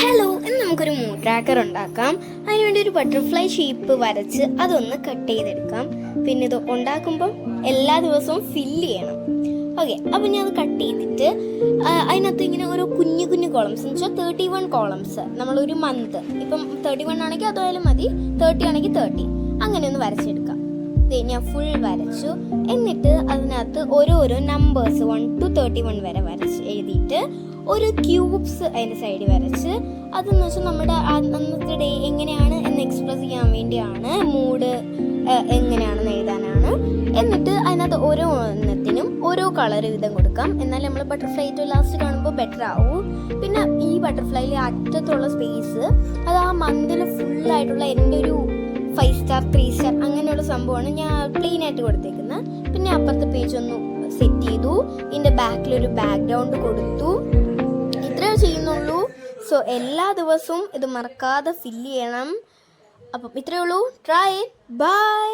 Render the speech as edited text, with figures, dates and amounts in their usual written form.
Hello, ഇന്ന് നമുക്കൊരു mood tracker ഉണ്ടാക്കാം. അതിനുവേണ്ടി ഒരു ബട്ടർഫ്ലൈ ഷേപ്പ് വരച്ച് അതൊന്ന് കട്ട് ചെയ്തെടുക്കാം. പിന്നെ ഇത് ഉണ്ടാക്കുമ്പോൾ എല്ലാ ദിവസവും ഫില്ല് ചെയ്യണം. ഓക്കെ, അപ്പം ഞാൻ അത് കട്ട് ചെയ്തിട്ട് അതിനകത്ത് ഇങ്ങനെ ഓരോ കുഞ്ഞു കുഞ്ഞു കോളംസ് എന്ന് വെച്ചാൽ 31 കോളംസ് നമ്മളൊരു മന്ത് ഇപ്പം 31 ആണെങ്കിൽ അതായാലും മതി, 30 ആണെങ്കിൽ 30 അങ്ങനെ ഒന്ന് വരച്ചെടുക്കാം. ഞാൻ ഫുൾ വരച്ചു. എന്നിട്ട് അതിനകത്ത് ഓരോരോ നമ്പേഴ്സ് 1 to 31 വരെ വരച്ച് എഴുതിയിട്ട് ഒരു ക്യൂബ്സ് അതിൻ്റെ സൈഡിൽ വരച്ച് അതെന്ന് വെച്ചാൽ നമ്മുടെ അന്നത്തെ ഡേ എങ്ങനെയാണ് എന്ന് എക്സ്പ്രസ് ചെയ്യാൻ വേണ്ടിയാണ്, മൂഡ് എങ്ങനെയാണെന്ന് എഴുതാനാണ്. എന്നിട്ട് അതിനകത്ത് ഓരോ എണ്ണത്തിനും ഓരോ കളർ വീതം കൊടുക്കാം. എന്നാൽ നമ്മൾ ബട്ടർഫ്ലൈ ഏറ്റവും ലാസ്റ്റ് കാണുമ്പോൾ ബെറ്റർ ആവും. പിന്നെ ഈ ബട്ടർഫ്ലൈയിലെ അറ്റത്തുള്ള സ്പേസ് അത് ആ മന്തിൽ ഫുള്ളായിട്ടുള്ള എൻ്റെ ഒരു 5 സ്റ്റാർ 3 സ്റ്റാർ അങ്ങനെയുള്ള സംഭവമാണ് ഞാൻ പ്ലെയിൻ ആയിട്ട് കൊടുത്തേക്കുന്നത്. പിന്നെ അപ്പുറത്തെ പേജ് ഒന്ന് സെറ്റ് ചെയ്തു, ഇതിൻ്റെ ബാക്കിലൊരു ബാക്ക്ഗ്രൗണ്ട് കൊടുത്തു. ഇത്രയേ ചെയ്യുന്നുള്ളൂ. സോ എല്ലാ ദിവസവും ഇത് മറക്കാതെ ഫില്ല് ചെയ്യണം. അപ്പം ഇത്രയേ ഉള്ളൂ. Try it. ബൈ.